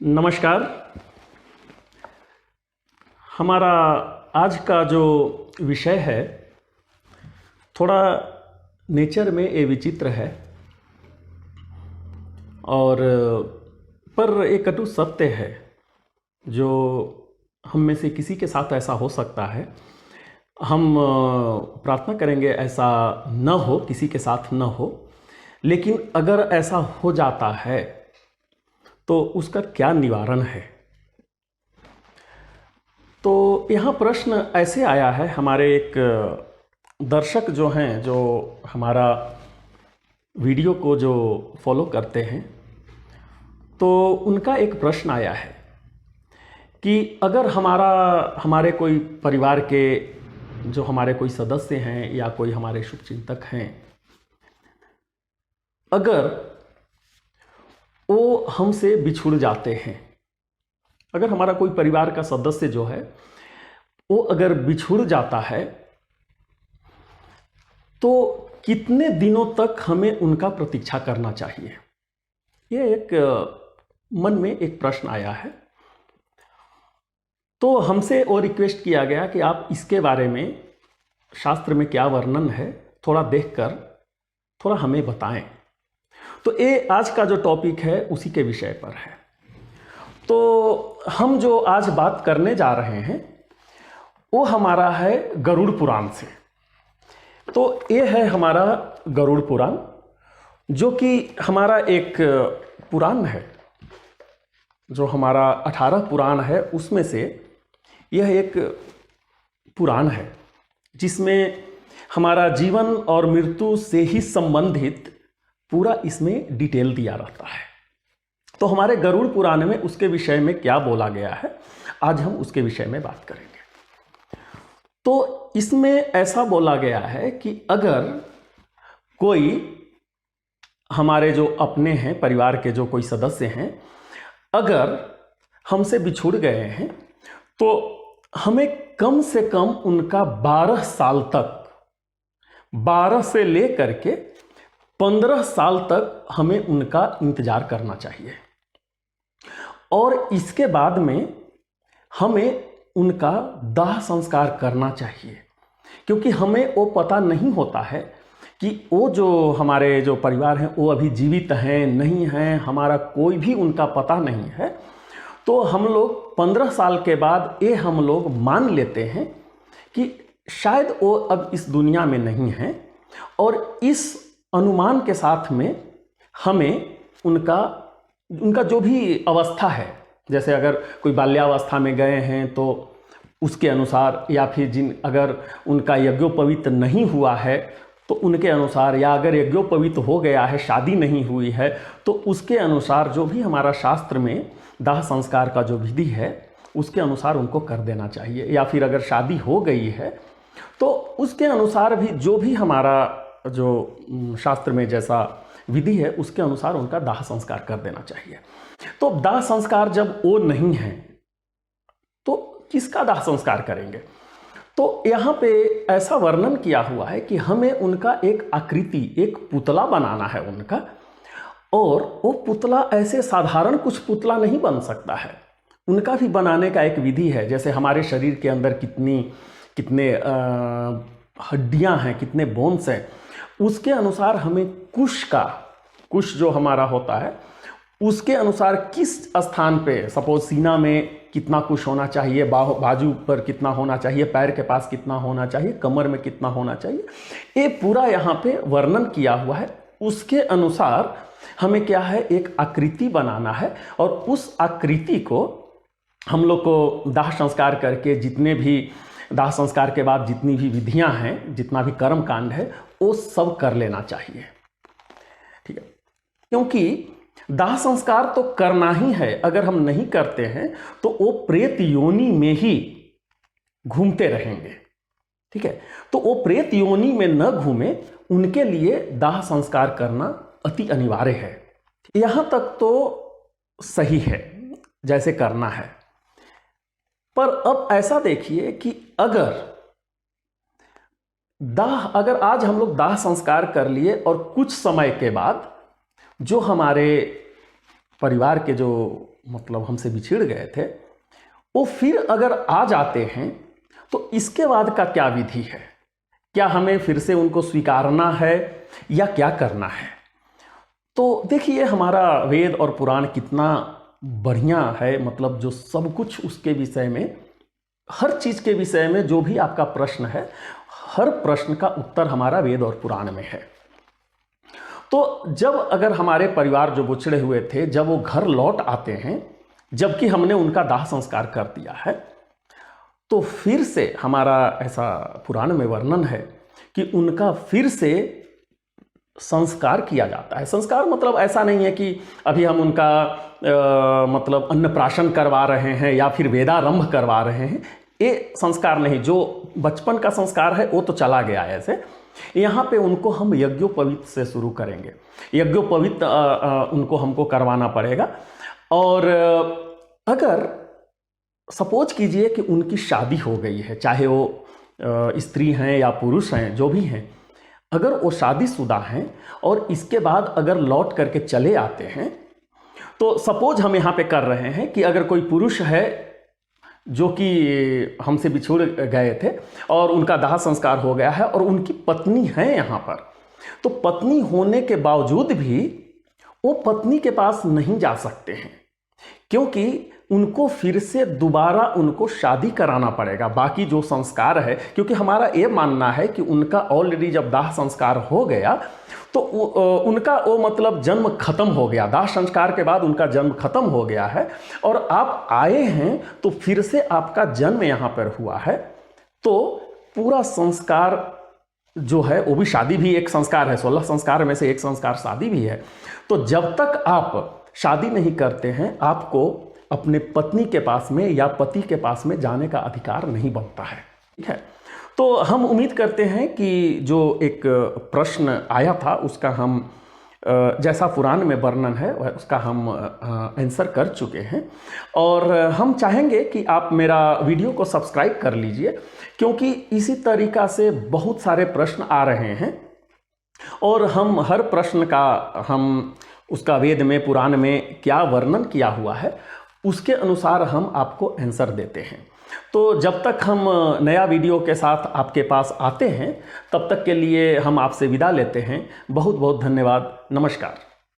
नमस्कार। हमारा आज का जो विषय है थोड़ा नेचर में ये विचित्र है और पर एक कटु सत्य है जो हम में से किसी के साथ ऐसा हो सकता है। हम प्रार्थना करेंगे ऐसा न हो, किसी के साथ न हो, लेकिन अगर ऐसा हो जाता है तो उसका क्या निवारण है। तो यहाँ प्रश्न ऐसे आया है, हमारे एक दर्शक जो हैं, जो हमारा वीडियो को जो फॉलो करते हैं, तो उनका एक प्रश्न आया है कि अगर हमारे कोई परिवार के जो हमारे कोई सदस्य हैं या कोई हमारे शुभचिंतक हैं, अगर वो हमसे बिछुड़ जाते हैं, अगर हमारा कोई परिवार का सदस्य जो है वो अगर बिछुड़ जाता है तो कितने दिनों तक हमें उनका प्रतीक्षा करना चाहिए। ये एक मन में एक प्रश्न आया है। तो हमसे और रिक्वेस्ट किया गया कि आप इसके बारे में शास्त्र में क्या वर्णन है थोड़ा देखकर थोड़ा हमें बताएं। तो ये आज का जो टॉपिक है उसी के विषय पर है। तो हम जो आज बात करने जा रहे हैं वो हमारा है गरुड़ पुराण से। तो ये है हमारा गरुड़ पुराण, जो कि हमारा एक पुराण है, जो हमारा 18 पुराण है उसमें से यह एक पुराण है जिसमें हमारा जीवन और मृत्यु से ही संबंधित पूरा इसमें डिटेल दिया रहता है। तो हमारे गरुड़ पुराण में उसके विषय में क्या बोला गया है, आज हम उसके विषय में बात करेंगे। तो इसमें ऐसा बोला गया है कि अगर कोई हमारे जो अपने हैं, परिवार के जो कोई सदस्य हैं, अगर हमसे बिछुड़ गए हैं तो हमें कम से कम उनका 12 साल तक, 12 से लेकर के 15 साल तक हमें उनका इंतजार करना चाहिए। और इसके बाद में हमें उनका दाह संस्कार करना चाहिए, क्योंकि हमें वो पता नहीं होता है कि वो जो हमारे जो परिवार हैं वो अभी जीवित हैं नहीं हैं, हमारा कोई भी उनका पता नहीं है। तो हम लोग 15 साल के बाद ये हम लोग मान लेते हैं कि शायद वो अब इस दुनिया में नहीं हैं, और इस अनुमान के साथ में हमें उनका जो भी अवस्था है, जैसे अगर कोई बाल्यावस्था में गए हैं तो उसके अनुसार, या फिर अगर उनका यज्ञोपवीत नहीं हुआ है तो उनके अनुसार, या अगर यज्ञोपवीत हो गया है, शादी नहीं हुई है, तो उसके अनुसार जो भी हमारा शास्त्र में दाह संस्कार का जो विधि है उसके अनुसार उनको कर देना चाहिए। या फिर अगर शादी हो गई है तो उसके अनुसार भी जो भी हमारा जो शास्त्र में जैसा विधि है उसके अनुसार उनका दाह संस्कार कर देना चाहिए। तो दाह संस्कार जब वो नहीं है तो किसका दाह संस्कार करेंगे। तो यहाँ पे ऐसा वर्णन किया हुआ है कि हमें उनका एक आकृति, एक पुतला बनाना है उनका, और वो पुतला ऐसे साधारण कुछ पुतला नहीं बन सकता है, उनका भी बनाने का एक विधि है। जैसे हमारे शरीर के अंदर कितने हड्डियां हैं, कितने बोन्स हैं, उसके अनुसार हमें कुश जो हमारा होता है उसके अनुसार किस स्थान पे, सपोज सीना में कितना कुश होना चाहिए, बाजू पर कितना होना चाहिए, पैर के पास कितना होना चाहिए, कमर में कितना होना चाहिए, ये पूरा यहाँ पे वर्णन किया हुआ है। उसके अनुसार हमें क्या है, एक आकृति बनाना है, और उस आकृति को हम लोग को दाह संस्कार करके, जितने भी दाह संस्कार के बाद जितनी भी विधियां हैं, जितना भी कर्म कांड है, वो सब कर लेना चाहिए। ठीक है, क्योंकि दाह संस्कार तो करना ही है। अगर हम नहीं करते हैं तो वो प्रेत योनि में ही घूमते रहेंगे। ठीक है, तो वो प्रेत योनि में न घूमे, उनके लिए दाह संस्कार करना अति अनिवार्य है। यहां तक तो सही है जैसे करना है। पर अब ऐसा देखिए कि अगर आज हम लोग दाह संस्कार कर लिए और कुछ समय के बाद जो हमारे परिवार के जो मतलब हमसे बिछड़ गए थे, वो फिर अगर आ जाते हैं तो इसके बाद का क्या विधि है? क्या हमें फिर से उनको स्वीकारना है या क्या करना है? तो देखिए हमारा वेद और पुराण कितना बढ़िया है, मतलब जो सब कुछ उसके विषय में, हर चीज़ के विषय में जो भी आपका प्रश्न है, हर प्रश्न का उत्तर हमारा वेद और पुराण में है। तो जब अगर हमारे परिवार जो बिछड़े हुए थे, जब वो घर लौट आते हैं, जबकि हमने उनका दाह संस्कार कर दिया है, तो फिर से हमारा ऐसा पुराण में वर्णन है कि उनका फिर से संस्कार किया जाता है। संस्कार मतलब ऐसा नहीं है कि अभी हम उनका मतलब अन्नप्राशन करवा रहे हैं या फिर वेदारंभ करवा रहे हैं, ये संस्कार नहीं। जो बचपन का संस्कार है वो तो चला गया है। ऐसे यहाँ पे उनको हम यज्ञोपवीत से शुरू करेंगे। यज्ञोपवीत उनको हमको करवाना पड़ेगा। और अगर सपोज कीजिए कि उनकी शादी हो गई है, चाहे वो स्त्री हैं या पुरुष हैं, जो भी हैं, अगर वो शादीशुदा हैं और इसके बाद अगर लौट करके चले आते हैं, तो सपोज हम यहाँ पे कर रहे हैं कि अगर कोई पुरुष है जो कि हमसे बिछुड़ गए थे और उनका दाह संस्कार हो गया है और उनकी पत्नी है यहाँ पर, तो पत्नी होने के बावजूद भी वो पत्नी के पास नहीं जा सकते हैं, क्योंकि उनको फिर से दोबारा उनको शादी कराना पड़ेगा। बाकी जो संस्कार है, क्योंकि हमारा ये मानना है कि उनका ऑलरेडी जब दाह संस्कार हो गया तो उनका वो मतलब जन्म खत्म हो गया, दाह संस्कार के बाद उनका जन्म खत्म हो गया है और आप आए हैं तो फिर से आपका जन्म यहाँ पर हुआ है, तो पूरा संस्कार जो है वो भी, शादी भी एक संस्कार है, 16 संस्कार में से एक संस्कार शादी भी है। तो जब तक आप शादी नहीं करते हैं, आपको अपने पत्नी के पास में या पति के पास में जाने का अधिकार नहीं बनता है। ठीक है, तो हम उम्मीद करते हैं कि जो एक प्रश्न आया था उसका हम जैसा पुराण में वर्णन है उसका हम आंसर कर चुके हैं। और हम चाहेंगे कि आप मेरा वीडियो को सब्सक्राइब कर लीजिए, क्योंकि इसी तरीक़ा से बहुत सारे प्रश्न आ रहे हैं और हम हर प्रश्न का हम उसका वेद में, पुराण में क्या वर्णन किया हुआ है उसके अनुसार हम आपको आंसर देते हैं। तो जब तक हम नया वीडियो के साथ आपके पास आते हैं, तब तक के लिए हम आपसे विदा लेते हैं। बहुत बहुत धन्यवाद। नमस्कार।